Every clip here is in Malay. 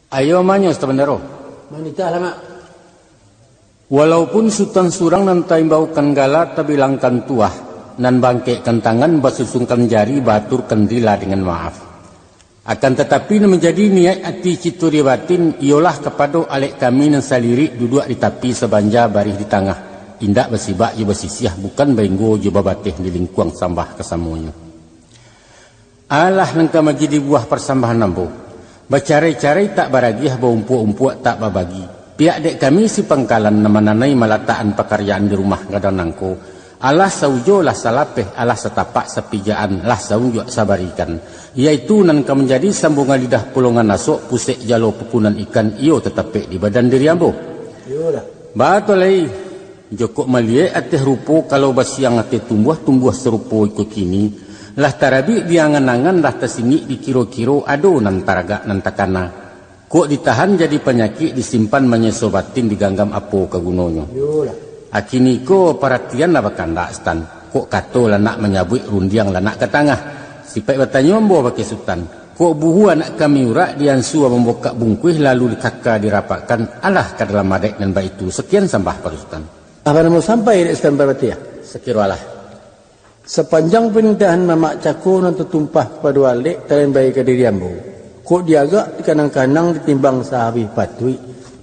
Ayo manyo sebenarnya. Manita lama. Walaupun sultan surang nan taimbaukan gala tabilangkan tuah nan bangkekkan tangan basusungkan jari batur kendila dengan maaf. Akan tetapi nan menjadi niat hati cituri batin ialah kepada alek kami nan salirik duduk di tepi sebanja barih di tengah. Indak bersibak je bersisiah bukan benggo je babatih di lingkuang sambah kesamunya. Allah nangka magi di buah persambahan nambo. Bacarai-carai tak baragiah baumpuk-umpuk tak babagi. Pihak dek kami si pangkalan namananai malataan pekerjaan di rumah gadang nangko. Allah saujo lah salapeh, Allah setapak sepijaan, lah saujo sabarikan. Iaitu nangka menjadi sambungan lidah pulungan nasuk pusik jalo pupunan ikan iyo tetapik di badan diri ambo. Batolai. Jokok malie atih rupo kalau basiang atih tumbuh serupo ikut kini. Lah tarabi diangan-angan lah tersingik di kiro-kiro ado nan taraga nan takana. Kok ditahan jadi penyakit disimpan menyesobatin diganggam apo kagunonyo. Akini ko perhatian lah bakanda stan. Kok kato lah nak menyabui rundiang lah nak ke tengah. Sipai bertanya ambo pakai sultan. Kok buhu anak kami urak diansua membokak bungkuih lalu dikaka dirapatkan. Alah ke dalam adek dan baik itu. Sekian sambah Pak Sultan. Apa nama sampai di stan berarti ya? Sekirualah. Sepanjang penindahan mamak cako nan tertumpah kepada walik kalian baik ke diri ambo. Kok diagak kanang-kanang ditimbang sahabi patui.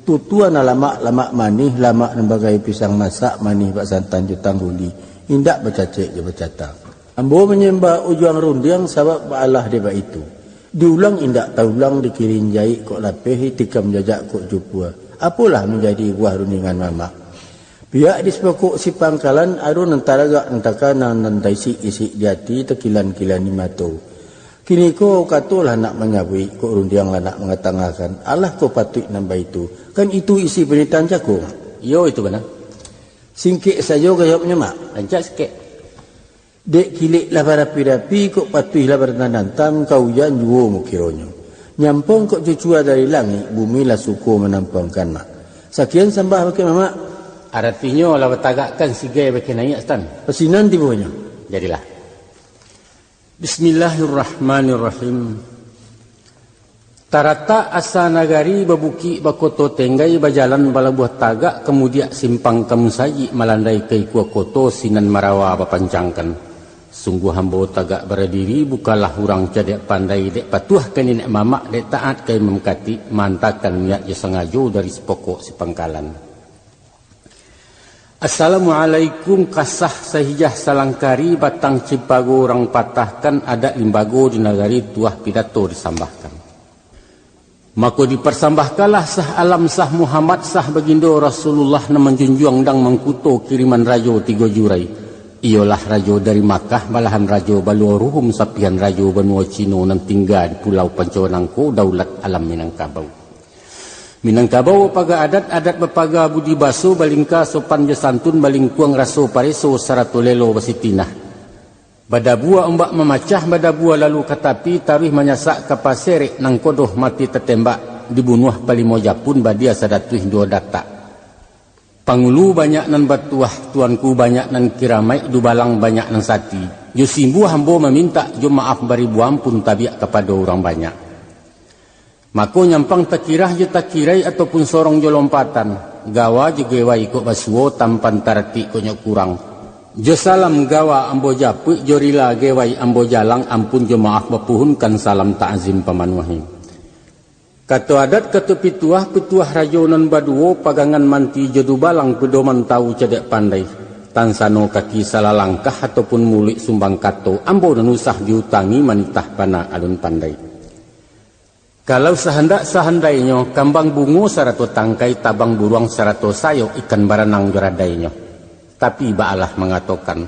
Tutuan lamak manih, lamak nembagai pisang masak manih bak santan jutang huli. Indak bercacik je bercatang. Ambo menyembah ujuang rundiang sabab ba'alah dia itu. Diulang indak taulang dikirin jahit kok lapeh tikam jajak kok jupua. Apalah menjadi buah rundingan mamak. Pihak di sepokok si pangkalan arun nantaragak nantakana nantaisi isi jati tekilan-kilan ni mato. Kini ko katolah nak menyabui kok rundiang lah nak mengatangahkan. Allah ko patut nambah itu. Kan itu isi penitan cako. Yo itu benar. Singkik saja gayapnya mak. Lancak sikit. Dek kilik lah berapi-rapi kok patuh lah bertanam kau jan juo mukironyo. Nyampong kok cucua dari langit bumi lah suku menampangkan mak. Sekian sambah pakai mamak. Artinya lah bertagakkan sigai bagi naik stan. Pesinan tibunya. Jadilah. Bismillahirrahmanirrahim. Tarata asa nagari babuki bakoto tenggai bajalan balabuah tagak kemudian simpang kamusayi malandai kai kuah koto sinan marawa bapancangkan. Sungguh hamba tagak berdiri bukalah hurang cadek pandai dek patuh kan nenek mamak dek taat kai memkati mantakan niat je sengajo dari sepokok si pangkalan. Assalamualaikum kasah sahijah salangkari batang cipago orang patahkan adat limbago di nagari tuah pidato disambahkan. Maka dipersambahkanlah sah alam sah Muhammad sah baginda Rasulullah na menjunjung dang mengkuto kiriman rajo 3 jurai. Ialah rajo dari Makkah balahan rajo baluaruhum sapian rajo benua Cino nan tinggal di pulau Pancawanangko daulat alam Minangkabau. Minangkabau paga adat bepaga budi baso balingka sopan jasantun balingkuang raso pareso saratolelo basitinah. Badabua ombak memacah badabua lalu katapi tarih menyasak ke paserik nang kodoh mati tertembak dibunuh palimoja pun badia sadatuih 2 data. Pangulu banyak nan batuah tuanku banyak nan kiramai dubalang banyak nan sati. Yusimbu hambo meminta jo maaf baribu ampun tabiak kepada orang banyak. Mako nyampang takirah je takirai ataupun sorong je lompatan. Gawa je gewai ikut basuo tampan tarati konyok kurang. Jo salam gawa ambo japu jo rila gewai ambo jalang ampun jo maaf bapuhunkan salam ta'zim pamanuahi. Kata adat kata pituah rajonan baduo pagangan manti jodu balang pedoman tahu cedek pandai. Tansano kaki salah langkah ataupun mulik sumbang kato ambo nanusah diutangi manitah pana alun pandai. Kalau sehandainya kambang bungo sarato tangkai tabang buruang sarato sayo ikan baranang joradainya. Tapi ba'alah mengatakan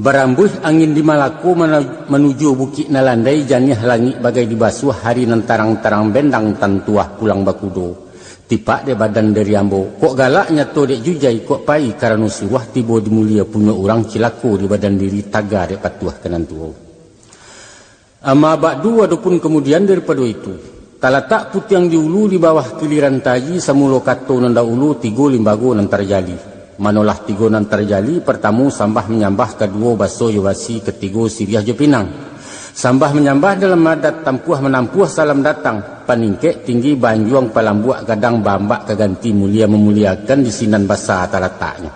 barambuh angin di Malako menuju bukit nalandai janiah langit bagai dibasuh hari nan tarang-tarang bendang tantuah pulang bakudo. Tipak de badan dari ambo kok galaknya to dek jujai kok pai karena suruh tibo dimulia punya orang cilaku di badan diri taga dek patuah kanan tuo. Ama ba'du adapun kemudian daripada itu talatak putih yang diulu di bawah kiliran taji samulo kato nanda ulu 3 limbago nan terjali. Manolah 3 nan terjali pertama sambah menyambah kedua baso yowasi ketiga siriah jepinang. Sambah menyambah dalam adat tampuah menampuah salam datang. Paningkek tinggi banjuang palambuak kadang bambak keganti mulia memuliakan di sinan basah letaknya.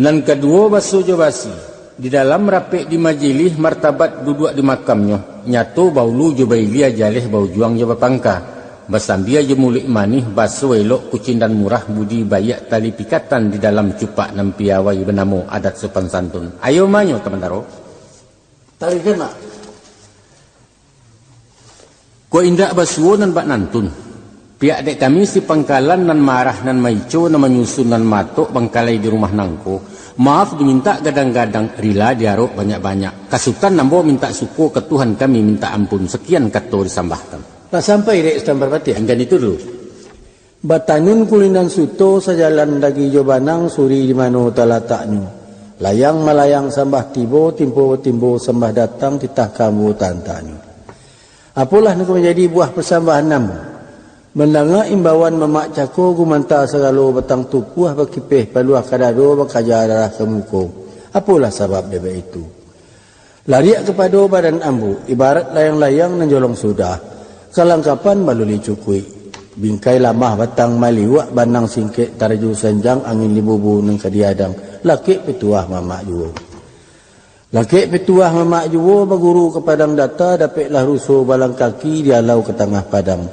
Nan kedua baso jabasi. Di dalam rapik di majlis martabat duduk di makamnya. Nyato baulu jubailia jalih bau juang jaba pangka. Basambia jemulik manih baso elok kucing dan murah budi bayak tali pikatan di dalam cupak nampiawai benamo adat sopan santun. Ayo manyo teman taro. Tali kena. Ko indak basuo nan bak nantun. Pihak dek kami si pangkalan nan marah nan maico nan menyusun nan matok bangkalai di rumah nangko. Maaf diminta gadang-gadang rila diarok banyak-banyak. Kasutan nambo minta suko ke Tuhan kami minta ampun. Sekian kato disambahkan. Tak sampai dek setambar pati. Enggan itu dulu. Batanun kulinan suto sajalan dagi jobanang suri di mano talataknya. Layang malayang sambah tibo, timbo sambah datang titah kamu tantani. Apalah nak menjadi buah persambahan nama. Mendengar imbauan mamak cako gumanta segalo batang tupuah berkipih paluah kadado bakajar darah kemuko. Apalah sebab dia itu. Lariak kepada badan ambu, ibarat layang-layang nanjolong sudah. Kalangkapan baluli cukui. Bingkai lamah batang maliwak banang singkit tarju senjang angin libubu nang kadiadang. Laki petuah mamak juwo. Laki petuah mamak juwo baguru ke padang data dapatlah rusuh balang kaki dialau ke tengah padang.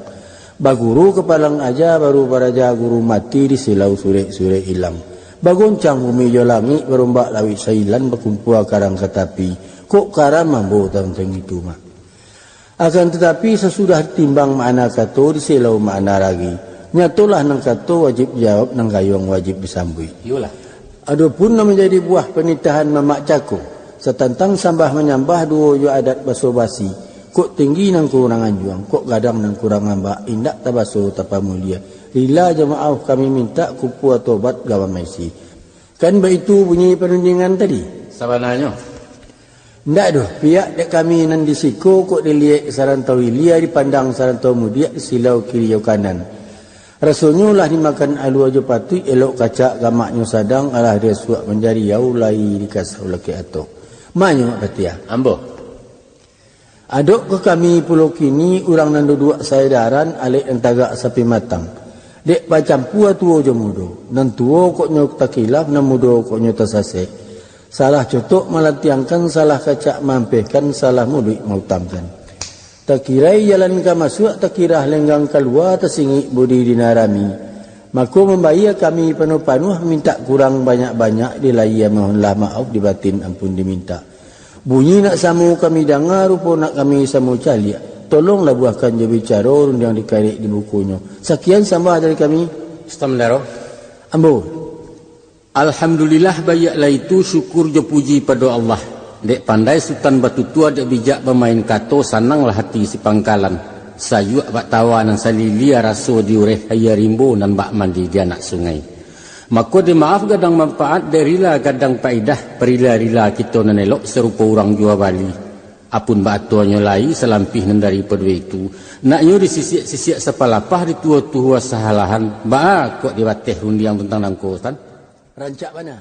Baguru ke palang aja baru baraja guru mati di silau sure-sure hilang. Bagoncang bumi jolangi berombak lawit sailan berkumpul karang ketapi. Kok karam mambo tentang itu mak. Akan tetapi sesudah timbang makna kato di silau makna lagi. Nyatulah nang kato wajib jawab nang gayung wajib disambui. Yolah. Adapun menjadi buah penitahan mamak cako. Setentang sambah menyambah dua jo adat baso basi. Kok tinggi nang kurangan juang. Kok gadang nang kurang ambak. Indak tabaso tapa mulia. Lila jemaah kami minta kupu tobat gawa mesi. Kan begitu bunyi penunjingan tadi. Sabananya. Ndak doh. Pihak dek kami nan disiko kok dilihat sarantau ilia dipandang sarantau mudia silau kiri jauh kanan. Rasulnya lah dimakan alu aja pati elok kacak gamaknya sadang alah dia suak menjadi yau lai dikasau laki atok. Manyo patia. Ambo. Adok ke kami pulau kini orang nan duduk saedaran alik entagak sapi matang. Dek pacampu tuo je mudo. Nan tuo kok nyok takilaf nan mudo kok nyok tasase. Salah cotok malatiangkan salah kacak mampehkan salah mudik mautamkan. Tak kirai jalan ka masuk, tak kira lenggang keluar, tersingi budi dinarami. Maka membayar kami penuh-penuh, minta kurang banyak-banyak, dilaya mohonlah maaf, dibatin ampun diminta. Bunyi nak samu kami dengar, rupa nak kami samu caliak. Tolonglah buahkan je bicara, orang yang dikarik di bukunya. Sekian sambah dari kami. Istamdaro. Ambo. Alhamdulillah bayaklah itu syukur je puji pada Allah. Dek pandai Sultan Batu Tua dek bijak bermain kato sananglah hati si pangkalan. Sayuk bak tawa nan salilia raso diureh haya rimbo nan bak mandi di anak sungai. Maka dia maaf gadang manfaat derila gadang paidah perila-rila kita nan elok serupa orang jua Bali. Apun bak atuannya lai selampih nan daripada itu. Naknya disisiak-sisiak sepalapah di tua-tua sahalahan. Bak kok dibatih rundiang tentang nangko Tan. Rancak mana?